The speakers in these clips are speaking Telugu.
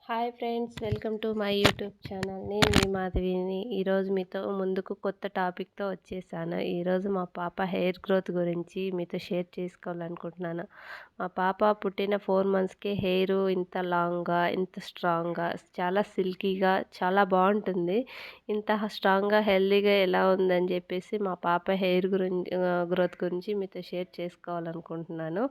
Hi friends, welcome to my YouTube channel. నేను మీ మాధవిని. ఈరోజు మీతో ముందుకు కొత్త టాపిక్తో వచ్చేసాను. ఈరోజు మా పాప హెయిర్ గ్రోత్ గురించి మీతో షేర్ చేసుకోవాలనుకుంటున్నాను. మా పాప పుట్టిన 4 మంత్స్కే హెయిర్ ఇంత లాంగ్గా, ఇంత స్ట్రాంగ్గా, చాలా సిల్కీగా, చాలా బాగుంటుంది. ఇంత స్ట్రాంగ్గా, హెల్దీగా ఎలా ఉందని చెప్పేసి మా పాప హెయిర్ గ్రోత్ గురించి మీతో షేర్ చేసుకోవాలనుకుంటున్నాను.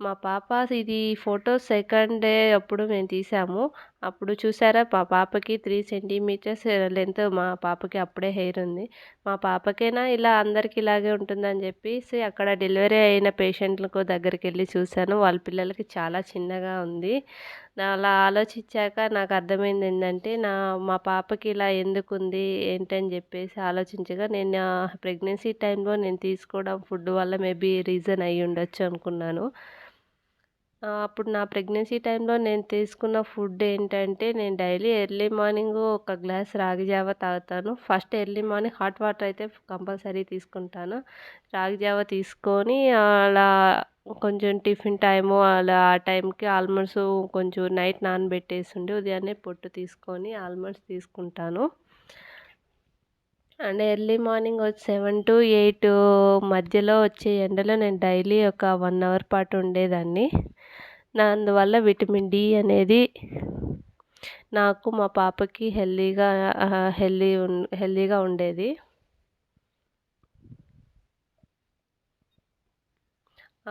మా పాప ఇది ఫోటో సెకండ్ డే అప్పుడు మేము తీసాము. అప్పుడు చూసారా, మా పాపకి 3 సెంటీమీటర్స్ లెంత్, మా పాపకి అప్పుడే హెయిర్ ఉంది. మా పాపకేనా ఇలా అందరికి ఇలాగే ఉంటుందని చెప్పేసి అక్కడ డెలివరీ అయిన పేషెంట్లకు దగ్గరికి వెళ్ళి చూశాను. వాళ్ళ పిల్లలకి చాలా చిన్నగా ఉంది. అలా ఆలోచించాక నాకు అర్థమైంది ఏంటంటే, మా పాపకి ఇలా ఎందుకుంది ఏంటని చెప్పేసి ఆలోచించగా, నేను ప్రెగ్నెన్సీ టైంలో నేను తీసుకోవడం ఫుడ్ వల్ల మేబీ రీజన్ అయ్యి ఉండొచ్చు అనుకున్నాను. అప్పుడు నా ప్రెగ్నెన్సీ టైంలో నేను తీసుకున్న ఫుడ్ ఏంటంటే, నేను డైలీ ఎర్లీ మార్నింగ్ ఒక గ్లాస్ రాగి జావ తాగుతాను. First early morning hot water అయితే కంపల్సరీ తీసుకుంటాను. రాగి జావ తీసుకొని అలా కొంచెం టిఫిన్ టైము అలా ఆ టైంకి ఆల్మండ్స్ కొంచెం నైట్ నానబెట్టేసి ఉదయాన్నే పొట్టు తీసుకొని ఆల్మండ్స్ తీసుకుంటాను. అండ్ ఎర్లీ మార్నింగ్ 7 to 8 మధ్యలో వచ్చే ఎండలో నేను డైలీ ఒక 1 అవర్ పాటు ఉండేదాన్ని. అందువల్ల విటమిన్ డి అనేది నాకు, మా పాపకి హెల్దీగా ఉండేది.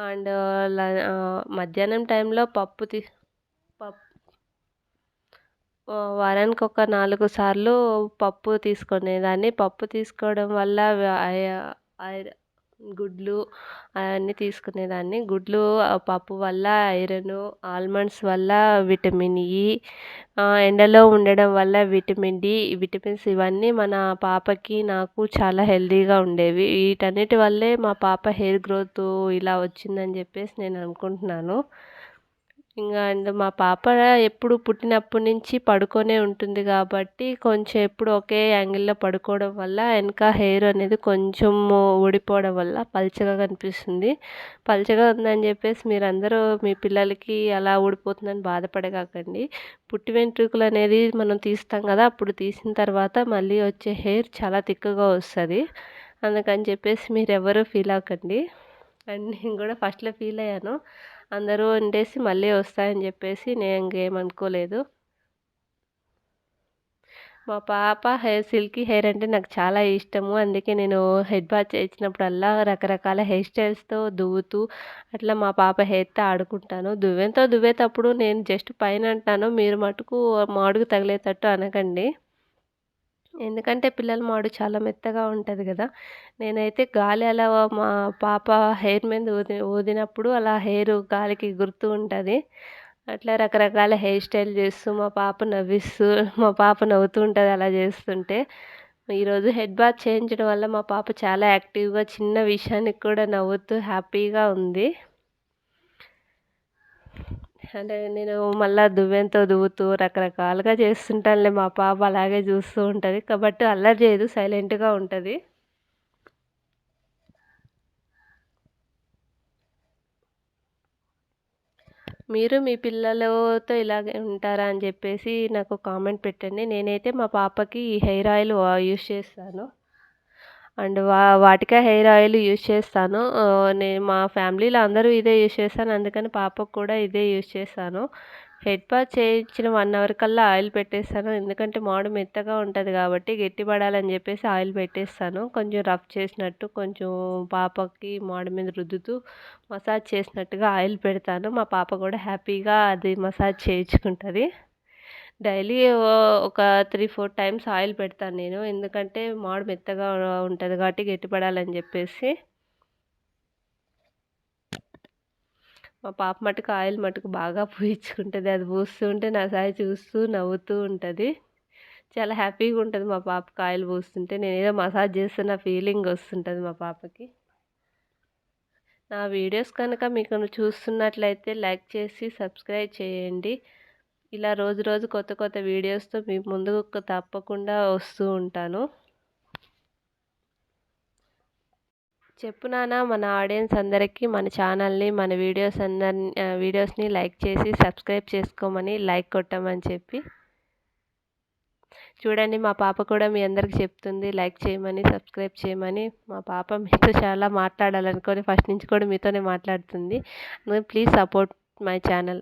అండ్ మధ్యాహ్నం టైంలో పప్పు వారానికి ఒక 4 సార్లు పప్పు తీసుకునేదాన్ని. పప్పు తీసుకోవడం వల్ల గుడ్లు అవన్నీ తీసుకునేదాన్ని. గుడ్లు, పప్పు వల్ల ఐరన్, ఆల్మండ్స్ వల్ల విటమిన్ ఇ, ఎండలో ఉండడం వల్ల విటమిన్ డి, విటమిన్స్ ఇవన్నీ మన పాపకి నాకు చాలా హెల్దీగా ఉండేవి. వీటన్నిటి వల్లే మా పాప హెయిర్ గ్రోత్ ఇలా వచ్చిందని చెప్పేసి నేను అనుకుంటున్నాను. అండ్ మా పాప ఎప్పుడు పుట్టినప్పటి నుంచి పడుకొనే ఉంటుంది కాబట్టి, కొంచెం ఎప్పుడు ఒకే యాంగిల్లో పడుకోవడం వల్ల వెనక హెయిర్ అనేది కొంచెం ఊడిపోవడం వల్ల పల్చగా కనిపిస్తుంది. పల్చగా ఉందని చెప్పేసి మీరందరూ మీ పిల్లలకి అలా ఊడిపోతుందని బాధపడకండి. పుట్టి వెంట్రుకలు అనేది మనం తీస్తాం కదా, అప్పుడు తీసిన తర్వాత మళ్ళీ వచ్చే హెయిర్ చాలా తిక్కుగా వస్తుంది. అందుకని చెప్పేసి మీరు ఎవరు ఫీల్ అవ్వకండి. అండ్ నేను కూడా ఫస్ట్లో ఫీల్ అయ్యాను. అందరూ వండేసి మళ్ళీ వస్తాయని చెప్పేసి నేను ఇంకేమనుకోలేదు. మా పాప సిల్కీ హెయిర్ అంటే నాకు చాలా ఇష్టము. అందుకే నేను హెడ్ బాత్ చేయించినప్పుడల్లా రకరకాల హెయిర్ స్టైల్స్తో దువ్వుతూ అట్లా మా పాప హెయిర్తో ఆడుకుంటాను. దువ్వేటప్పుడు నేను జస్ట్ పైన అంటాను, మీరు మటుకు మాడుగు తగిలేటట్టు అనకండి. ఎందుకంటే పిల్లల మాడు చాలా మెత్తగా ఉంటుంది కదా. నేనైతే గాలి అలా మా పాప హెయిర్ మీద ఊదినప్పుడు అలా హెయిర్ గాలికి ఎగురుతూ ఉంటుంది. అట్లా రకరకాల హెయిర్ స్టైల్ చేస్తూ మా పాప నవ్వుతూ ఉంటుంది అలా చేస్తుంటే. ఈరోజు హెడ్ బాత్ చేయించడం వల్ల మా పాప చాలా యాక్టివ్గా, చిన్న విషయానికి కూడా నవ్వుతూ హ్యాపీగా ఉంది. అంటే నేను మళ్ళా దువ్వెనతో దువ్వుతూ రకరకాలుగా చేస్తుంటానులే. మా పాప అలాగే చూస్తూ ఉంటుంది కాబట్టి అల్లరి చేయదు, సైలెంట్గా ఉంటుంది. మీరు మీ పిల్లలతో ఇలాగే ఉంటారా అని చెప్పేసి నాకు కామెంట్ పెట్టండి. నేనైతే మా పాపకి ఈ హెయిర్ ఆయిల్ యూస్ చేస్తాను. And Vatika hair oil use చేస్తాను. నేను మా ఫ్యామిలీలో అందరూ ఇదే యూస్ చేస్తాను. అందుకని పాపకు కూడా ఇదే యూస్ చేస్తాను. హెడ్ బాత్ చేయించిన 1 అవర్ కల్లా ఆయిల్ పెట్టేస్తాను. ఎందుకంటే మాడు మెత్తగా ఉంటుంది కాబట్టి గట్టిపడాలని చెప్పేసి ఆయిల్ పెట్టేస్తాను. కొంచెం రఫ్ చేసినట్టు, కొంచెం పాపకి మాడు మీద రుద్దుతూ మసాజ్ చేసినట్టుగా ఆయిల్ పెడతాను. మా పాప కూడా హ్యాపీగా అది మసాజ్ చేయించుకుంటుంది. డైలీ ఒక 3-4 టైమ్స్ ఆయిల్ పెడతాను నేను. ఎందుకంటే మాడు మెత్తగా ఉంటుంది కాబట్టి గట్టిపడాలని చెప్పేసి. మా పాప మటుకు ఆయిల్ మటుకు బాగా పూయించుకుంటుంది. అది పూస్తూ ఉంటే నా సాయి చూస్తూ నవ్వుతూ ఉంటుంది. చాలా హ్యాపీగా ఉంటుంది మా పాపకి ఆయిల్ పూస్తుంటే. నేనేదో మసాజ్ చేస్తున్న ఫీలింగ్ వస్తుంటుంది మా పాపకి. నా వీడియోస్ కనుక మీకు చూస్తున్నట్లయితే లైక్ చేసి సబ్స్క్రైబ్ చేయండి. ఇలా రోజు రోజు కొత్త కొత్త వీడియోస్తో మీ ముందుకు తప్పకుండా వస్తూ ఉంటాను. చెప్పు నాన్న మన ఆడియన్స్ అందరికీ మన ఛానల్ని మన వీడియోస్ని లైక్ చేసి సబ్స్క్రైబ్ చేసుకోమని లైక్ కొట్టమని చెప్పి. చూడండి మా పాప కూడా మీ అందరికి చెప్తుంది లైక్ చేయమని సబ్స్క్రైబ్ చేయమని. మా పాప మీతో చాలా మాట్లాడాలనుకొని ఫస్ట్ నుంచి కూడా మీతోనే మాట్లాడుతుంది. Please support my channel.